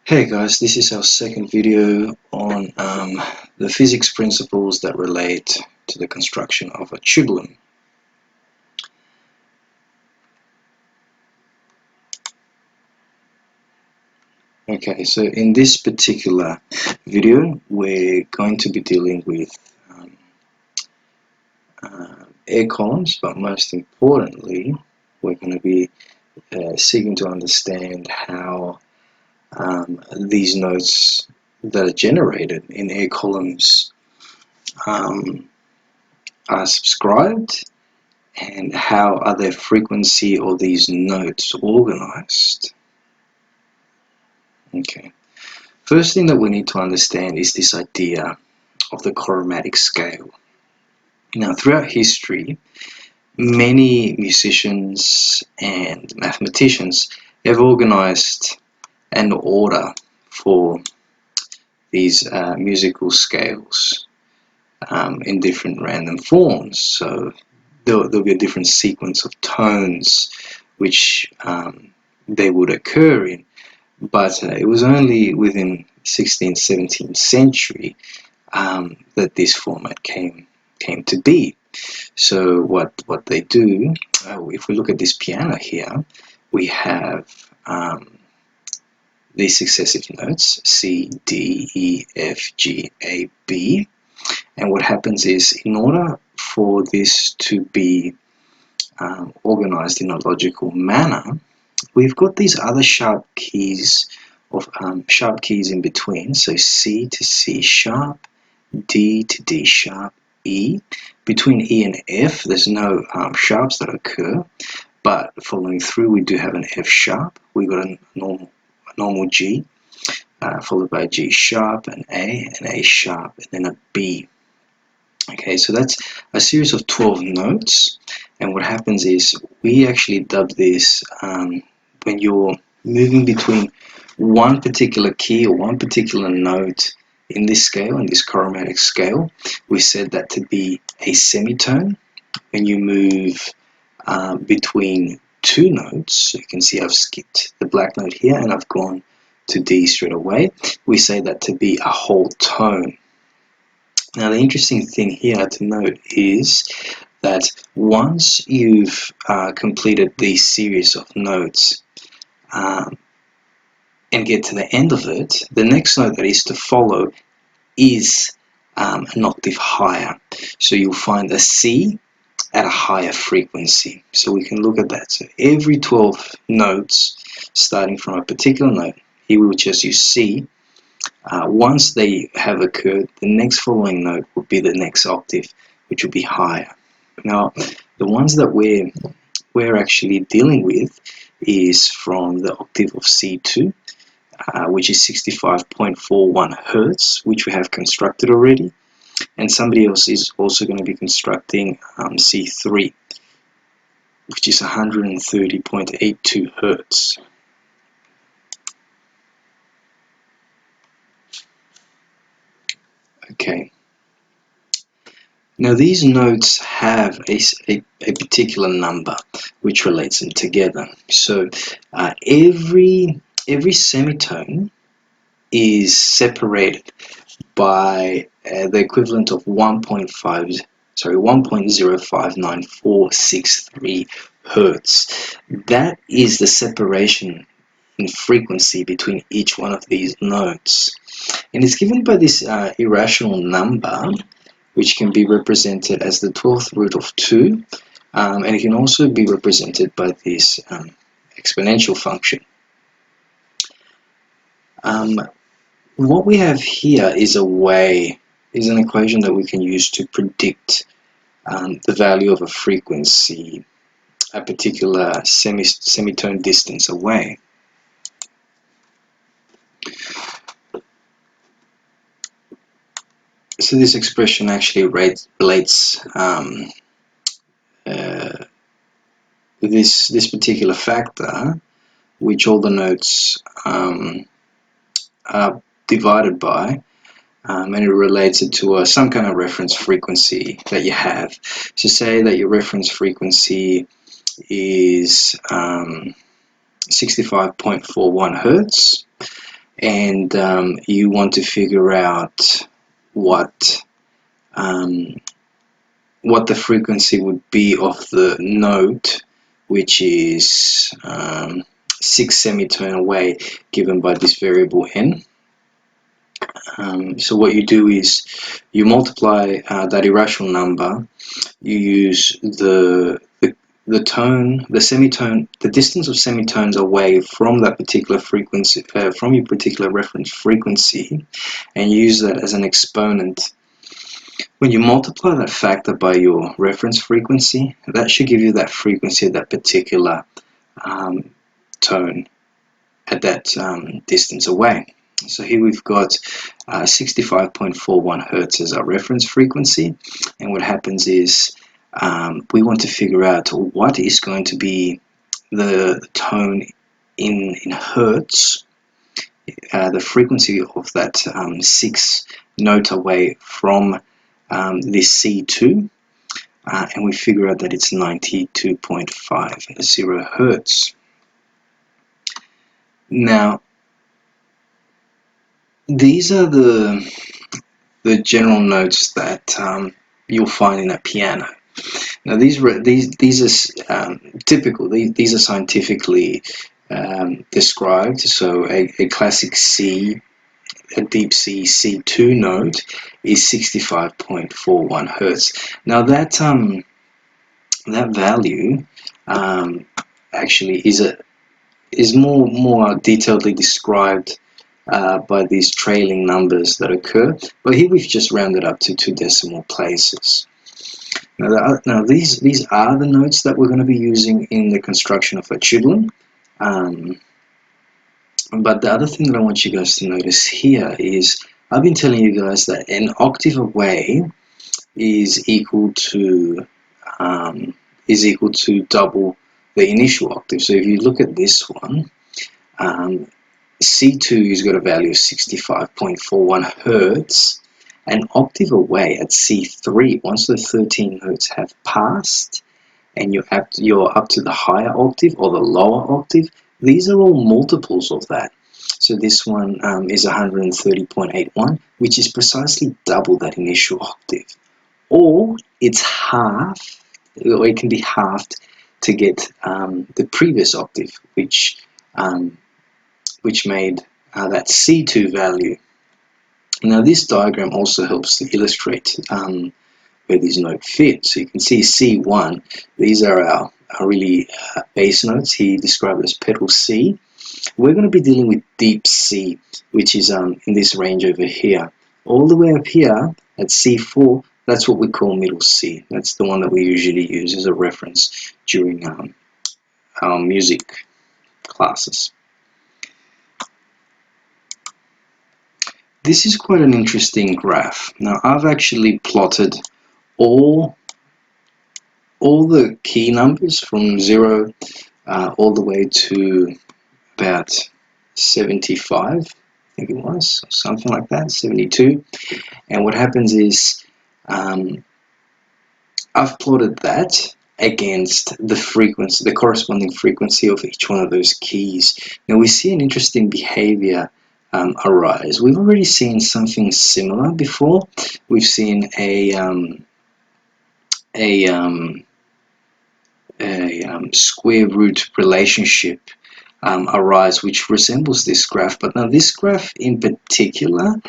Hey guys, this is our second video on the physics principles that relate to the construction of a tubulum. Okay, so in this particular video, we're going to be dealing with air columns, but most importantly, we're going to be seeking to understand how these notes that are generated in air columns are subscribed, and how are their frequency or these notes organized. Okay, first thing that we need to understand is this idea of the chromatic scale. Now, throughout history, many musicians and mathematicians have organized an order for these musical scales in different random forms. So there'll be a different sequence of tones which they would occur in. But it was only within 16th, 17th century that this format came to be. So what they do, if we look at this piano here, we have these successive notes, C, D, E, F, G, A, B. And what happens is, in order for this to be organized in a logical manner, we've got these other sharp keys in between. So C to C sharp, D to D sharp, E. Between E and F, there's no sharps that occur, but following through, we do have an F sharp. We've got a normal G, followed by G sharp, an A sharp, and then a B. Okay, so that's a series of 12 notes, and what happens is we actually dub this when you're moving between one particular key or one particular note in this scale, in this chromatic scale, we said that to be a semitone. When you move between two notes, so you can see I've skipped the black note here and I've gone to D straight away, we say that to be a whole tone. Now, the interesting thing here to note is that once you've completed these series of notes and get to the end of it, the next note that is to follow is an octave higher. So you'll find a C at a higher frequency. So we can look at that. So every 12 notes, starting from a particular note, here we will just use C. Once they have occurred, the next following note will be the next octave, which will be higher. Now, the ones that we're actually dealing with is from the octave of C2, which is 65.41 Hertz, which we have constructed already. And somebody else is also going to be constructing C3, which is 130.82 Hertz. Okay. Now these notes have a particular number which relates them together. So every semitone is separated by the equivalent of 1.059463 Hertz. That is the separation in frequency between each one of these notes, and it's given by this irrational number, which can be represented as the 12th root of 2, and it can also be represented by this exponential function. What we have here is an equation that we can use to predict the value of a frequency a particular semitone distance away. So this expression actually relates this particular factor, which all the notes are divided by, and it relates it to some kind of reference frequency that you have. So say that your reference frequency is 65.41 Hertz, and you want to figure out what the frequency would be of the note, which is 6 semitone away, given by this variable n. So what you do is you multiply that irrational number. You use the tone, the semitone, the distance of semitones away from that particular frequency, from your particular reference frequency, and use that as an exponent. When you multiply that factor by your reference frequency, that should give you that frequency of that particular tone at that distance away. So here we've got 65.41 Hertz as our reference frequency, and what happens is we want to figure out what is going to be the tone in Hertz, the frequency of that 6 note away from this C2, and we figure out that it's 92.50 Hertz. Now, these are the general notes that you'll find in a piano. Now, these are typical. These are scientifically described. So, a classic C, a deep C C2 note is 65.41 Hertz. Now, that value actually is more detailedly described by these trailing numbers that occur, but here we've just rounded up to 2 decimal places. Now these are the notes that we're going to be using in the construction of a tubular. But the other thing that I want you guys to notice here is I've been telling you guys that an octave away is equal to double the initial octave. So if you look at this one, C2 has got a value of 65.41 Hertz. An octave away at C3, once the 13 Hertz have passed, and you're up to the higher octave or the lower octave, these are all multiples of that. So this one is 130.81, which is precisely double that initial octave. Or it's half, or it can be halved to get the previous octave, which made that C2 value. Now this diagram also helps to illustrate where these notes fit. So you can see C1, these are our really bass notes. He described it as pedal C. We're going to be dealing with deep C, which is in this range over here. All the way up here at C4, that's what we call middle C. That's the one that we usually use as a reference during our music classes. This is quite an interesting graph. Now I've actually plotted all the key numbers from 0 all the way to about 75, I think it was, or something like that, 72. And what happens is I've plotted that against the frequency, the corresponding frequency of each one of those keys. Now we see an interesting behavior arise. We've already seen something similar before. We've seen a square root relationship arise, which resembles this graph. But now this graph in particular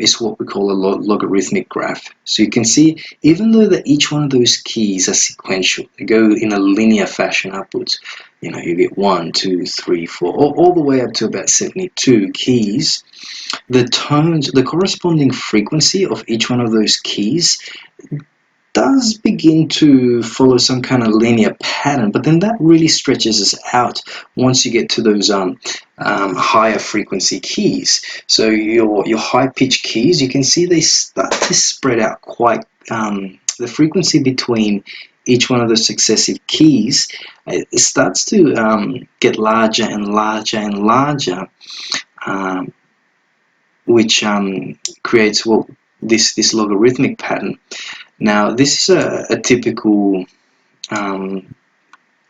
is what we call a logarithmic graph. So you can see, even though that each one of those keys are sequential, they go in a linear fashion upwards. You know, you get 1, 2, 3, 4, all the way up to about 72 keys. The tones, the corresponding frequency of each one of those keys does begin to follow some kind of linear pattern, but then that really stretches us out once you get to those higher frequency keys. So your high pitch keys, you can see they start to spread out quite, the frequency between each one of the successive keys, it starts to get larger and larger and larger, which creates this logarithmic pattern. Now, this is a typical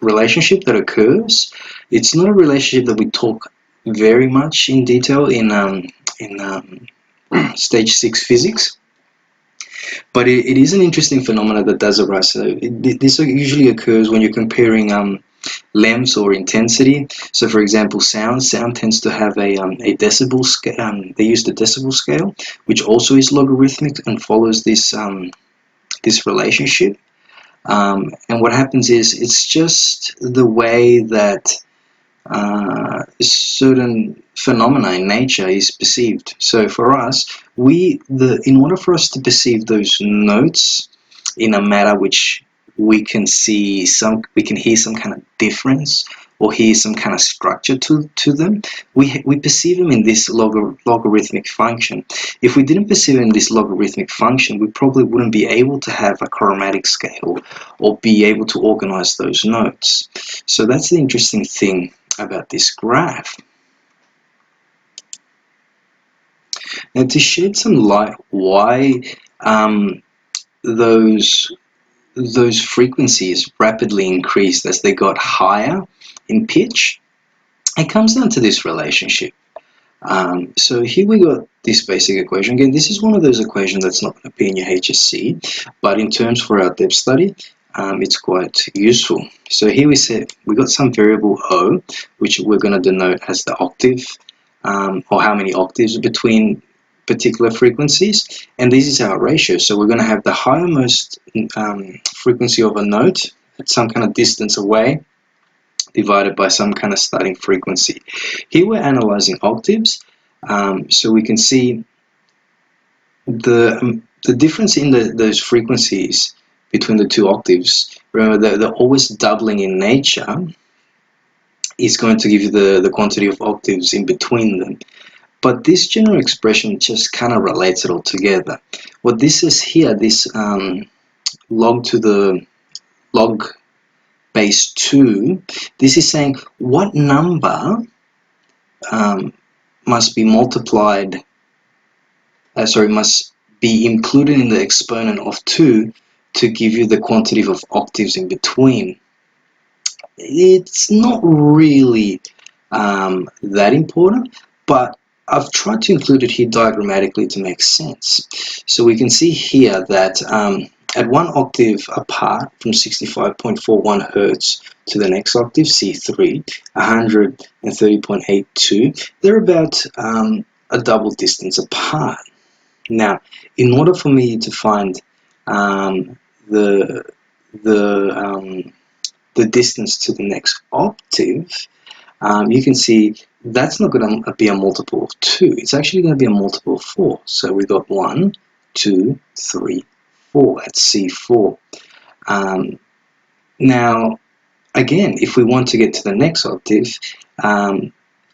relationship that occurs. It's not a relationship that we talk very much in detail in stage 6 physics, but it is an interesting phenomenon that does arise. So this usually occurs when you're comparing lengths or intensity. So for example, sound tends to have a decibel scale. They use the decibel scale, which also is logarithmic and follows this relationship. And what happens is it's just the way that certain phenomena in nature is perceived. So for us, in order for us to perceive those notes in a matter which we can hear some kind of difference or hear some kind of structure to them, we perceive them in this logarithmic function. If we didn't perceive it in this logarithmic function, we probably wouldn't be able to have a chromatic scale or be able to organize those notes. So that's the interesting thing about this graph. Now, to shed some light why those frequencies rapidly increased as they got higher in pitch, it comes down to this relationship. So here we got this basic equation. Again, this is one of those equations that's not going to appear in your HSC, but in terms for our depth study, it's quite useful. So here we got some variable O, which we're going to denote as the octave, or how many octaves between particular frequencies, and this is our ratio. So we're going to have the highermost frequency of a note at some kind of distance away, divided by some kind of starting frequency. Here we're analyzing octaves, so we can see the difference in those frequencies between the two octaves. Remember, they're always doubling in nature, is going to give you the quantity of octaves in between them. But this general expression just kind of relates it all together. What this is here, this log to the log base 2, this is saying what number must be multiplied, must be included in the exponent of 2 to give you the quantity of octaves in between. It's not really that important, but I've tried to include it here diagrammatically to make sense. So we can see here that at one octave apart from 65.41 Hertz to the next octave, C3, 130.82, they're about a double distance apart. Now, in order for me to find the distance to the next octave, you can see that's not going to be a multiple of 2. It's actually going to be a multiple of 4. So we got 1, 2, 3, 4. That's C4. Now, again, if we want to get to the next octave,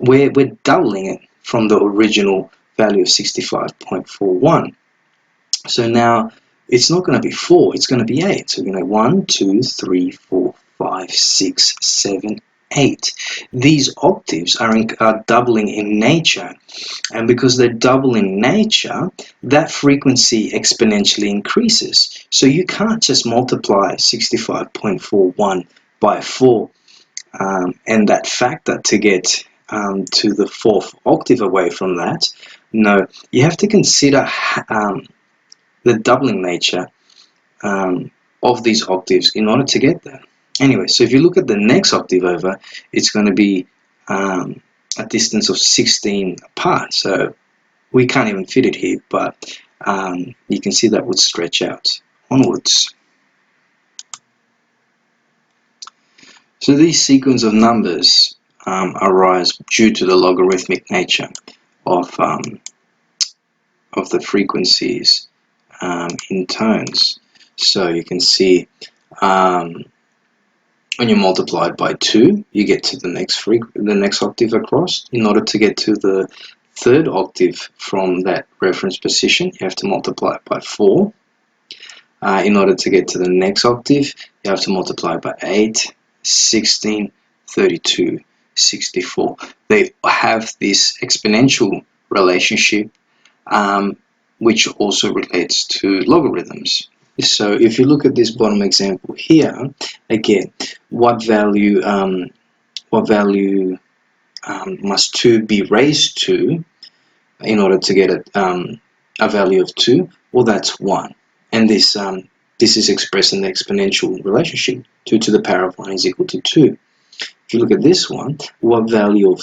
we're doubling it from the original value of 65.41. So now it's not going to be 4, it's going to be 8. So we're going to 1, 2, 3, 4, 5, 6, 7, 8. These octaves are doubling in nature, and because they're double in nature, that frequency exponentially increases. So you can't just multiply 65.41 by 4 and that factor to get to the 4th octave away from that. No, you have to consider the doubling nature of these octaves in order to get there. Anyway, so if you look at the next octave over, it's going to be a distance of 16 apart. So we can't even fit it here, but you can see that would stretch out onwards. So these sequence of numbers arise due to the logarithmic nature of the frequencies in tones. So you can see when you multiply it by 2, you get to the next octave across. In order to get to the 3rd octave from that reference position, you have to multiply it by 4. In order to get to the next octave, you have to multiply by 8, 16, 32, 64. They have this exponential relationship, which also relates to logarithms. So if you look at this bottom example here, again, what value must 2 be raised to in order to get a value of 2? Well, that's 1. And this is expressed in the exponential relationship. 2 to the power of 1 is equal to 2. If you look at this one, what value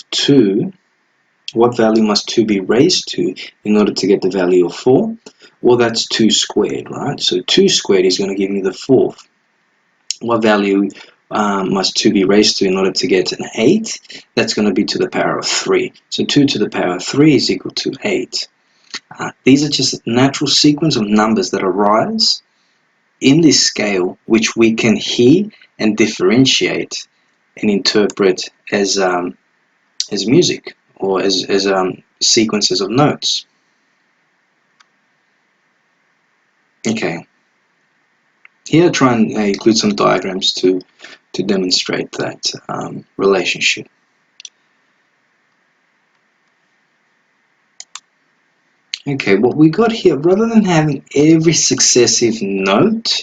must 2 be raised to in order to get the value of 4? Well, that's 2 squared, right? So 2 squared is going to give me the 4th. What value must 2 be raised to in order to get an 8? That's going to be to the power of 3. So 2 to the power of 3 is equal to 8. These are just a natural sequence of numbers that arise in this scale, which we can hear and differentiate and interpret as music, or as sequences of notes. Okay, here I try and include some diagrams to demonstrate that relationship. Okay, what we got here, rather than having every successive note,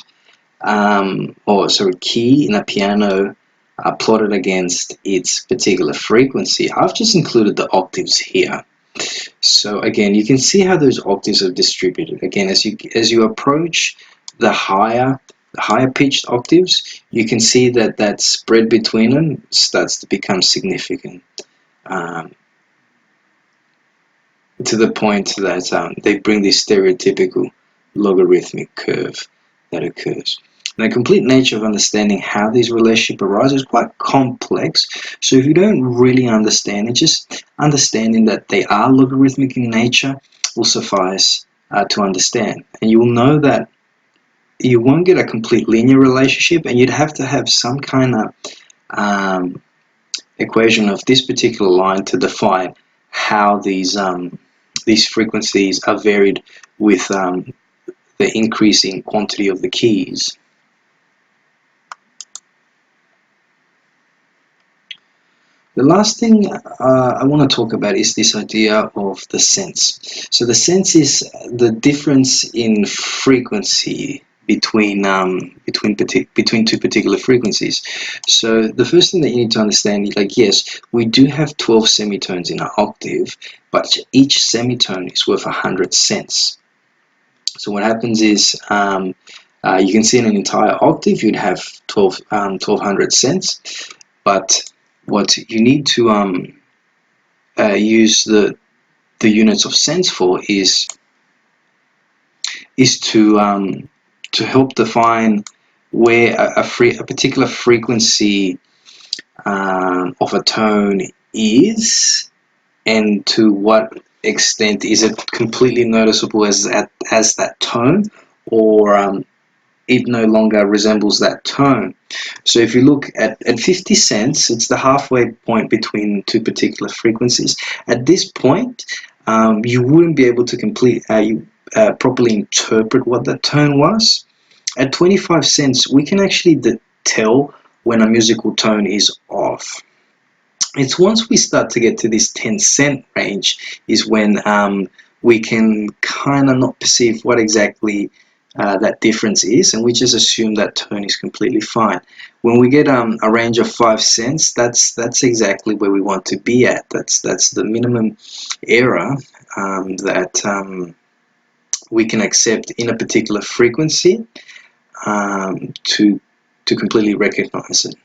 key in a piano plotted against its particular frequency, I've just included the octaves here. So again, you can see how those octaves are distributed. Again, as you approach the higher pitched octaves, you can see that spread between them starts to become significant, to the point that they bring this stereotypical logarithmic curve that occurs. And the complete nature of understanding how these relationships arise is quite complex. So if you don't really understand it, just understanding that they are logarithmic in nature will suffice to understand. And you will know that you won't get a complete linear relationship, and you'd have to have some kind of equation of this particular line to define how these frequencies are varied with the increasing quantity of the keys. The last thing I want to talk about is this idea of the sense. So the sense is the difference in frequency between two particular frequencies. So the first thing that you need to understand is, like, yes, we do have 12 semitones in an octave, but each semitone is worth 100 cents. So what happens is, you can see in an entire octave you'd have 1200 cents, but what you need to use the units of sense for is to help define where a particular frequency of a tone is, and to what extent is it completely noticeable as that tone, or it no longer resembles that tone. So if you look at 50 cents, it's the halfway point between two particular frequencies. At this point, you wouldn't be able to properly interpret what that tone was. At 25 cents, we can actually tell when a musical tone is off. It's once we start to get to this 10-cent range is when we can kind of not perceive what exactly that difference is, and we just assume that tone is completely fine. When we get a range of 5 cents, that's exactly where we want to be at. That's the minimum error that we can accept in a particular frequency to completely recognize it.